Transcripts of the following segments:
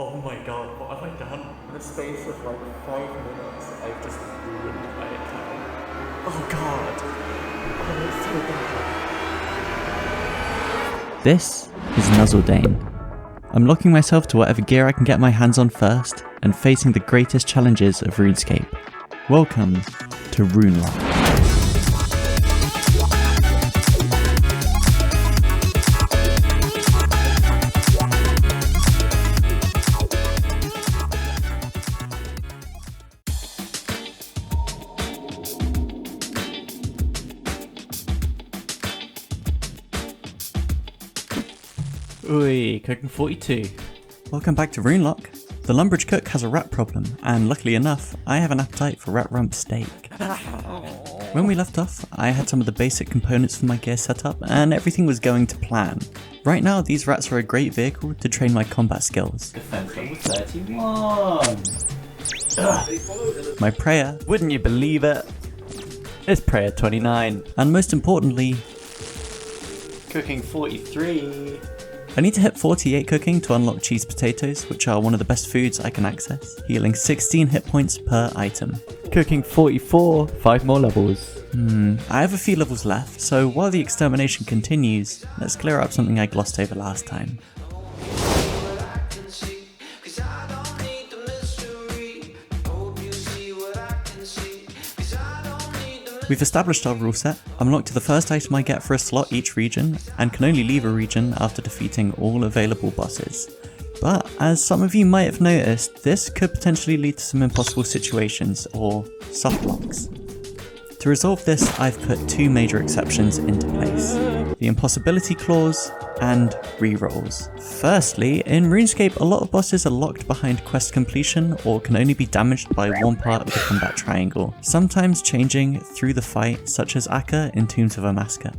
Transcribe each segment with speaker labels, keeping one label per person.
Speaker 1: Oh my god, what have I done? In the space of like 5 minutes, I've just ruined my account. Oh god. Oh, it's so bad. This is Nuzzledane. I'm locking myself to whatever gear I can get my hands on first, and facing the greatest challenges of RuneScape. Welcome to Runelock. Oi, cooking 42. Welcome back to Runelock. The Lumbridge cook has a rat problem, and luckily enough, I have an appetite for rat rump steak. When we left off, I had some of the basic components for my gear set up, and everything was going to plan. Right now, these rats are a great vehicle to train my combat skills. Defense level 31! Ugh. My prayer, wouldn't you believe it, is prayer 29. And most importantly, cooking 43. I need to hit 48 cooking to unlock cheese potatoes, which are one of the best foods I can access, healing 16 hit points per item. Cooking 44, 5 more levels. I have a few levels left, so while the extermination continues, let's clear up something I glossed over last time. We've established our rule set. I'm locked to the first item I get for a slot each region, and can only leave a region after defeating all available bosses. But as some of you might have noticed, this could potentially lead to some impossible situations, or soft locks. To resolve this, I've put two major exceptions into place: the impossibility clause and rerolls. Firstly, in RuneScape, a lot of bosses are locked behind quest completion or can only be damaged by one part of the combat triangle, sometimes changing through the fight, such as Akka in Tombs of Amaska.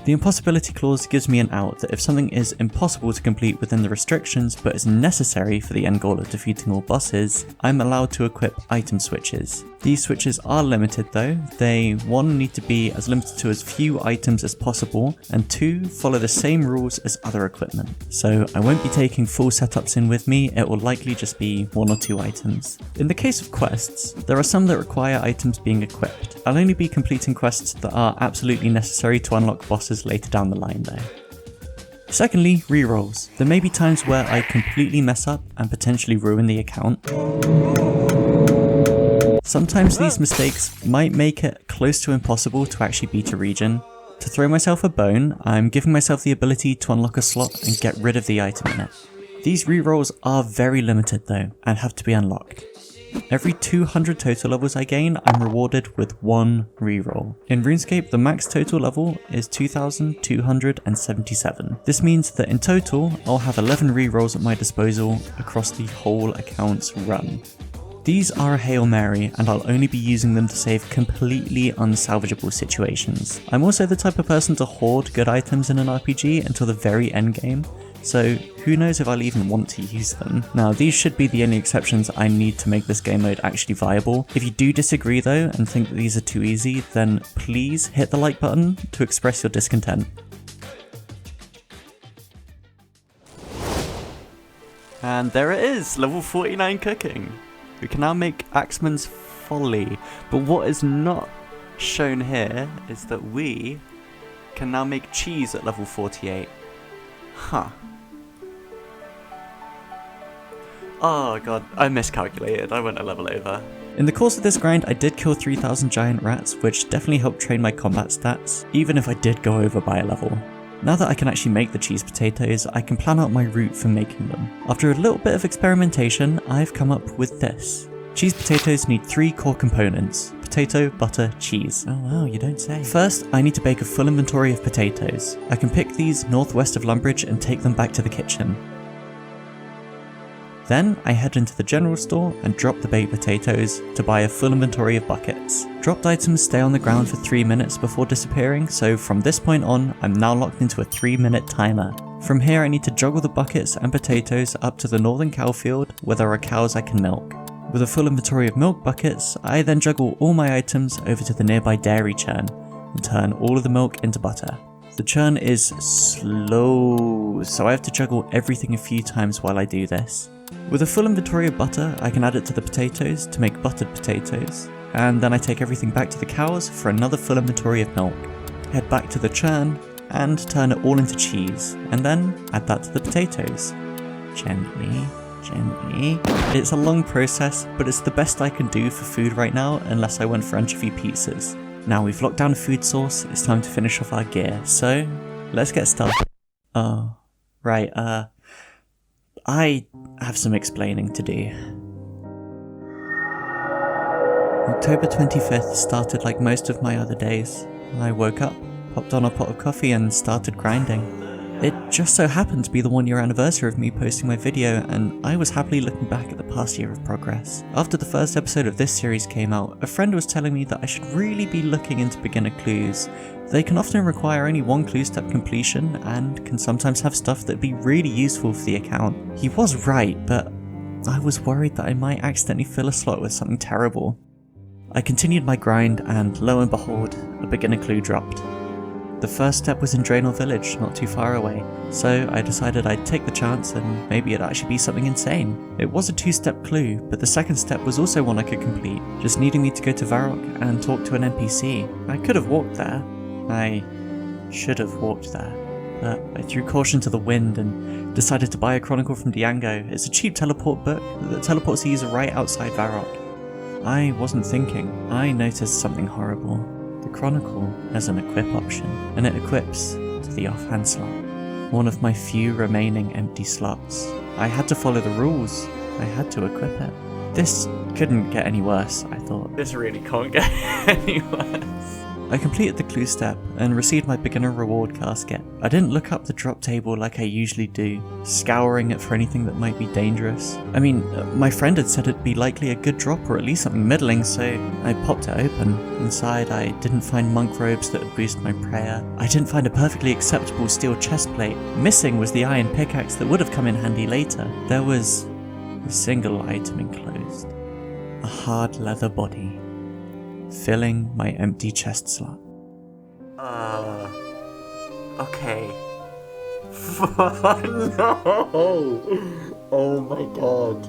Speaker 1: The impossibility clause gives me an out that if something is impossible to complete within the restrictions but is necessary for the end goal of defeating all bosses, I'm allowed to equip item switches. These switches are limited though. They 1 need to be as limited to as few items as possible, and 2 follow the same rules as other equipment. So I won't be taking full setups in with me, it will likely just be 1 or 2 items. In the case of quests, there are some that require items being equipped. I'll only be completing quests that are absolutely necessary to unlock bosses later down the line though. Secondly, rerolls. There may be times where I completely mess up and potentially ruin the account. Sometimes these mistakes might make it close to impossible to actually beat a region. To throw myself a bone, I'm giving myself the ability to unlock a slot and get rid of the item in it. These rerolls are very limited though, and have to be unlocked. Every 200 total levels I gain, I'm rewarded with 1 reroll. In RuneScape, the max total level is 2,277. This means that in total, I'll have 11 rerolls at my disposal across the whole account's run. These are a Hail Mary, and I'll only be using them to save completely unsalvageable situations. I'm also the type of person to hoard good items in an RPG until the very end game, so who knows if I'll even want to use them. Now, these should be the only exceptions I need to make this game mode actually viable. If you do disagree though, and think that these are too easy, then please hit the like button to express your discontent. And there it is, level 49 cooking. We can now make Axeman's Folly, but what is not shown here is that we can now make cheese at level 48. Huh. Oh god, I miscalculated, I went a level over. In the course of this grind, I did kill 3,000 giant rats, which definitely helped train my combat stats, even if I did go over by a level. Now that I can actually make the cheese potatoes, I can plan out my route for making them. After a little bit of experimentation, I've come up with this. Cheese potatoes need 3 core components: potato, butter, cheese. Oh wow, you don't say. First, I need to bake a full inventory of potatoes. I can pick these northwest of Lumbridge and take them back to the kitchen. Then I head into the general store and drop the baked potatoes to buy a full inventory of buckets. Dropped items stay on the ground for 3 minutes before disappearing, so from this point on, I'm now locked into a 3-minute timer. From here I need to juggle the buckets and potatoes up to the northern cow field where there are cows I can milk. With a full inventory of milk buckets, I then juggle all my items over to the nearby dairy churn and turn all of the milk into butter. The churn is slow, so I have to juggle everything a few times while I do this. With a full inventory of butter, I can add it to the potatoes to make buttered potatoes, and then I take everything back to the cows for another full inventory of milk, head back to the churn, and turn it all into cheese, and then add that to the potatoes. Gently, gently. It's a long process, but it's the best I can do for food right now unless I went for anchovy pizzas. Now we've locked down a food source, it's time to finish off our gear, so let's get started. Oh, right, I have some explaining to do. October 25th started like most of my other days. I woke up, popped on a pot of coffee and started grinding. It just so happened to be the 1-year anniversary of me posting my video, and I was happily looking back at the past year of progress. After the first episode of this series came out, a friend was telling me that I should really be looking into beginner clues. They can often require only one clue step completion, and can sometimes have stuff that'd be really useful for the account. He was right, but I was worried that I might accidentally fill a slot with something terrible. I continued my grind, and lo and behold, a beginner clue dropped. The first step was in Draenor Village, not too far away, so I decided I'd take the chance and maybe it'd actually be something insane. It was a 2-step clue, but the second step was also one I could complete, just needing me to go to Varrock and talk to an NPC. I could have walked there. I should have walked there, but I threw caution to the wind and decided to buy a Chronicle from Diango. It's a cheap teleport book that teleports the user right outside Varrock. I wasn't thinking. I noticed something horrible. The Chronicle has an equip option, and it equips to the offhand slot. One of my few remaining empty slots. I had to follow the rules. I had to equip it. This couldn't get any worse, I thought. This really can't get any worse. I completed the clue step and received my beginner reward casket. I didn't look up the drop table like I usually do, scouring it for anything that might be dangerous. I mean, my friend had said it'd be likely a good drop or at least something middling, so I popped it open. Inside I didn't find monk robes that would boost my prayer. I didn't find a perfectly acceptable steel chestplate. Missing was the iron pickaxe that would have come in handy later. There was a single item enclosed. A hard leather body, filling my empty chest slot. Okay. No! Oh my god.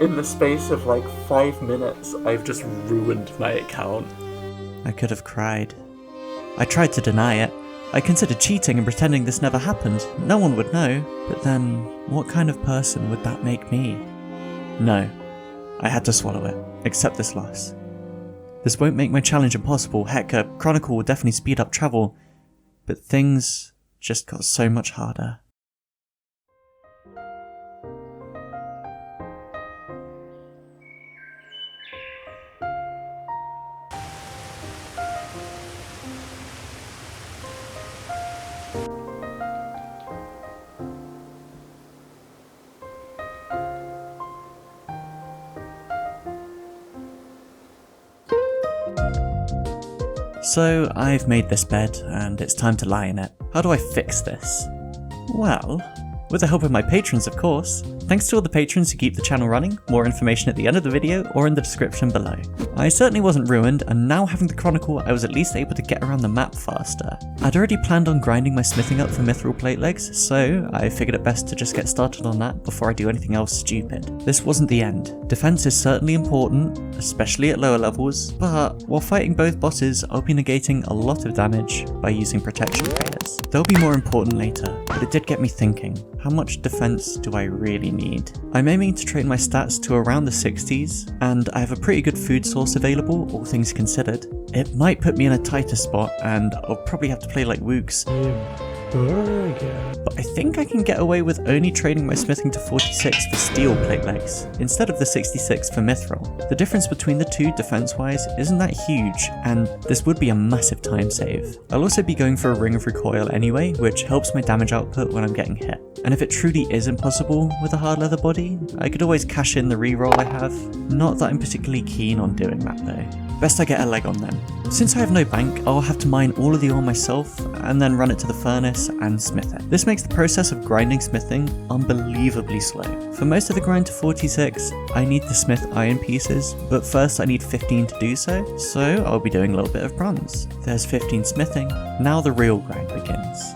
Speaker 1: In the space of like 5 minutes, I've just ruined my account. I could have cried. I tried to deny it. I considered cheating and pretending this never happened. No one would know. But then, what kind of person would that make me? No. I had to swallow it. Accept this loss. This won't make my challenge impossible. Heck, a Chronicle will definitely speed up travel. But things just got so much harder. So I've made this bed and it's time to lie in it. How do I fix this? Well, with the help of my patrons of course. Thanks to all the patrons who keep the channel running, more information at the end of the video or in the description below. I certainly wasn't ruined, and now having the Chronicle I was at least able to get around the map faster. I'd already planned on grinding my smithing up for mithril plate legs, so I figured it best to just get started on that before I do anything else stupid. This wasn't the end. Defense is certainly important, especially at lower levels, but while fighting both bosses I'll be negating a lot of damage by using protection prayers. They'll be more important later, but it did get me thinking, how much defense do I really need? I'm aiming to train my stats to around the 60s, and I have a pretty good food source available, all things considered. It might put me in a tighter spot, and I'll probably have to play like Wooks. But I think I can get away with only training my smithing to 46 for steel plate legs, instead of the 66 for mithril. The difference between the two defense-wise isn't that huge, and this would be a massive time save. I'll also be going for a ring of recoil anyway, which helps my damage output when I'm getting hit. And if it truly is impossible with a hard leather body, I could always cash in the reroll I have. Not that I'm particularly keen on doing that though. Best I get a leg on them. Since I have no bank, I'll have to mine all of the ore myself, and then run it to the furnace and smith it. This makes the process of grinding smithing unbelievably slow. For most of the grind to 46, I need to smith iron pieces, but first I need 15 to do so I'll be doing a little bit of bronze. There's 15 smithing, now the real grind begins.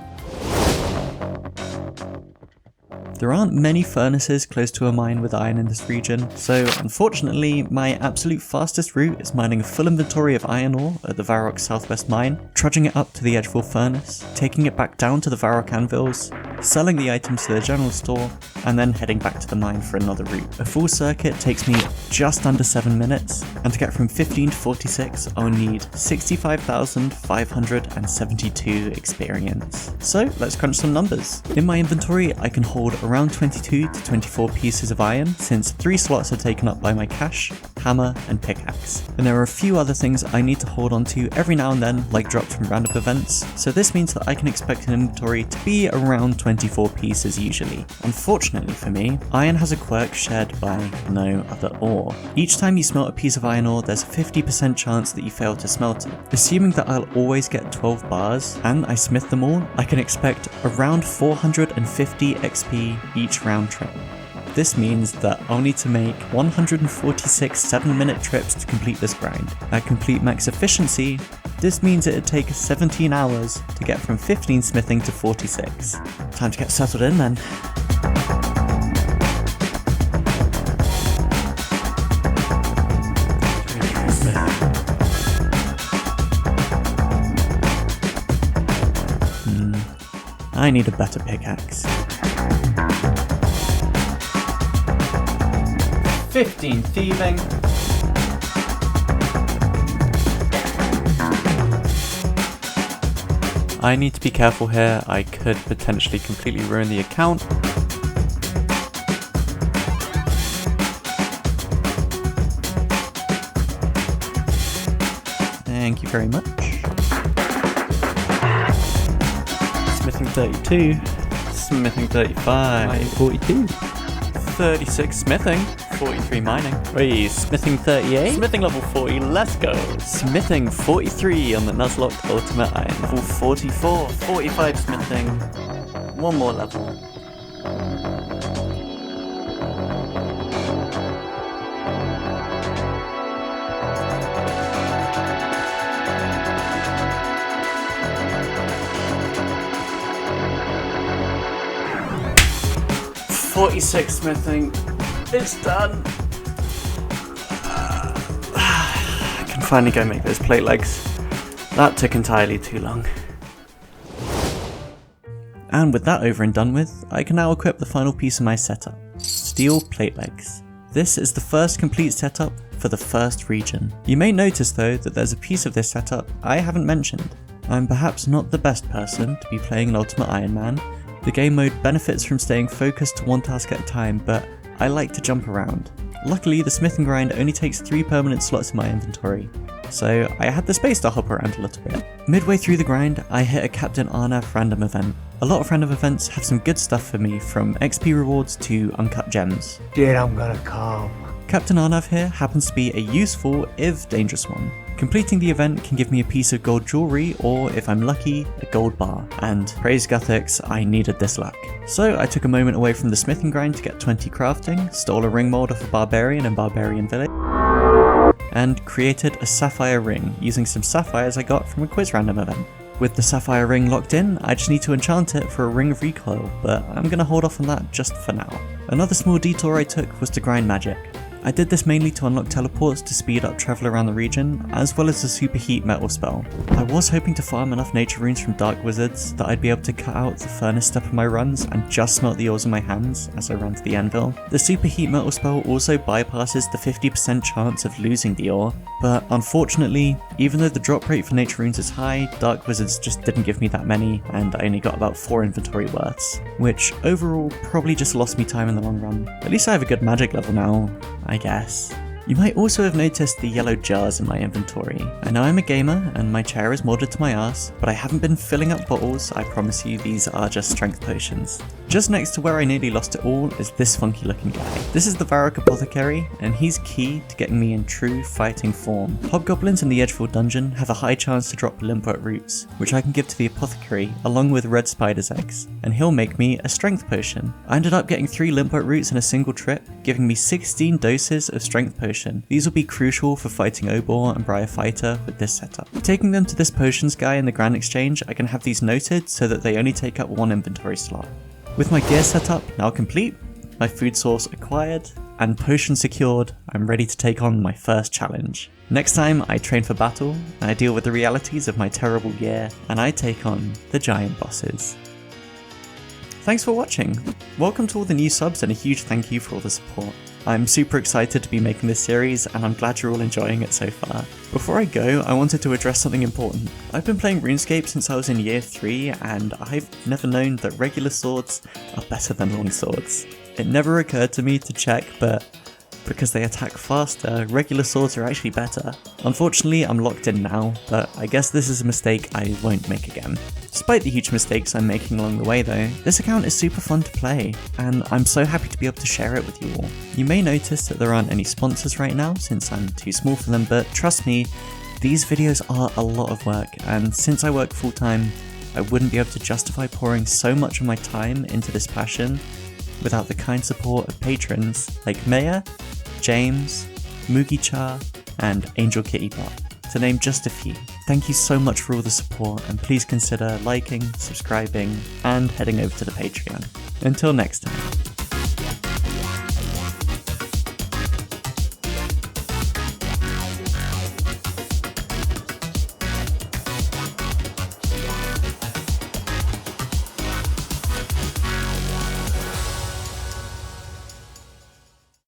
Speaker 1: There aren't many furnaces close to a mine with iron in this region, so unfortunately my absolute fastest route is mining a full inventory of iron ore at the Varrock Southwest mine, trudging it up to the Edgefield furnace, taking it back down to the Varrock anvils, selling the items to the general store, and then heading back to the mine for another route. A full circuit takes me just under 7 minutes, and to get from 15 to 46 I'll need 65,572 experience. So let's crunch some numbers. In my inventory I can hold around 22 to 24 pieces of iron, since 3 slots are taken up by my cache, hammer and pickaxe. And there are a few other things I need to hold on to every now and then, like drops from random events, so this means that I can expect an inventory to be around 24 pieces usually. Unfortunately for me, iron has a quirk shared by no other ore. Each time you smelt a piece of iron ore, there's a 50% chance that you fail to smelt it. Assuming that I'll always get 12 bars, and I smith them all, I can expect around 450 XP each round trip. This means that I'll need to make 146 7-minute trips to complete this grind. At complete max efficiency, this means it'd take 17 hours to get from 15 smithing to 46. Time to get settled in then. I need a better pickaxe. 15 thieving. I need to be careful here, I could potentially completely ruin the account. Thank you very much. Smithing 32, smithing 35, mining 42, 36 smithing, 43 mining. Wait, smithing 38? Smithing level 40, let's go. Smithing 43 on the Nuzlocke Ultimate Iron. Level 44, 45 smithing, one more level. .46 smithing, it's done. I can finally go make those plate legs. That took entirely too long. And with that over and done with, I can now equip the final piece of my setup, steel plate legs. This is the first complete setup for the first region. You may notice though that there's a piece of this setup I haven't mentioned. I'm perhaps not the best person to be playing an Ultimate Iron Man. The game mode benefits from staying focused to one task at a time, but I like to jump around. Luckily, the smithing grind only takes 3 permanent slots in my inventory, so I had the space to hop around a little bit. Midway through the grind, I hit a Captain Arnav random event. A lot of random events have some good stuff for me, from XP rewards to uncut gems.
Speaker 2: Dude, I'm gonna come.
Speaker 1: Captain Arnav here happens to be a useful, if dangerous one. Completing the event can give me a piece of gold jewelry, or if I'm lucky, a gold bar, and praise Guthics, I needed this luck. So I took a moment away from the smithing grind to get 20 crafting, stole a ring mold off a barbarian in Barbarian Village, and created a sapphire ring using some sapphires I got from a quiz random event. With the sapphire ring locked in, I just need to enchant it for a ring of recoil, but I'm gonna hold off on that just for now. Another small detour I took was to grind magic. I did this mainly to unlock teleports to speed up travel around the region, as well as the superheat metal spell. I was hoping to farm enough nature runes from dark wizards that I'd be able to cut out the furnace step of my runs and just smelt the ores in my hands as I ran to the anvil. The superheat metal spell also bypasses the 50% chance of losing the ore, but unfortunately, even though the drop rate for nature runes is high, dark wizards just didn't give me that many, and I only got about 4 inventory worths, which overall probably just lost me time in the long run. At least I have a good magic level now, I guess. You might also have noticed the yellow jars in my inventory. I know I'm a gamer and my chair is modded to my ass, but I haven't been filling up bottles. I promise you these are just strength potions. Just next to where I nearly lost it all is this funky looking guy. This is the Varrock Apothecary, and he's key to getting me in true fighting form. Hobgoblins in the Edgefield dungeon have a high chance to drop limpet roots, which I can give to the apothecary along with red spider's eggs, and he'll make me a strength potion. I ended up getting 3 limpet roots in a single trip, giving me 16 doses of strength potion. These will be crucial for fighting Obor and Briar Fighter with this setup. Taking them to this potions guy in the Grand Exchange, I can have these noted so that they only take up 1 inventory slot. With my gear setup now complete, my food source acquired, and potion secured, I'm ready to take on my first challenge. Next time I train for battle, I deal with the realities of my terrible gear, and I take on the giant bosses. Thanks for watching. Welcome to all the new subs and a huge thank you for all the support. I'm super excited to be making this series and I'm glad you're all enjoying it so far. Before I go, I wanted to address something important. I've been playing RuneScape since I was in year 3 and I've never known that regular swords are better than long swords. It never occurred to me to check, but because they attack faster, regular swords are actually better. Unfortunately, I'm locked in now, but I guess this is a mistake I won't make again. Despite the huge mistakes I'm making along the way though, this account is super fun to play, and I'm so happy to be able to share it with you all. You may notice that there aren't any sponsors right now since I'm too small for them, but trust me, these videos are a lot of work, and since I work full time, I wouldn't be able to justify pouring so much of my time into this passion without the kind support of patrons like Maya, James, Mugicha, and Angel Kitty Bot, to name just a few. Thank you so much for all the support, and please consider liking, subscribing, and heading over to the Patreon. Until next time.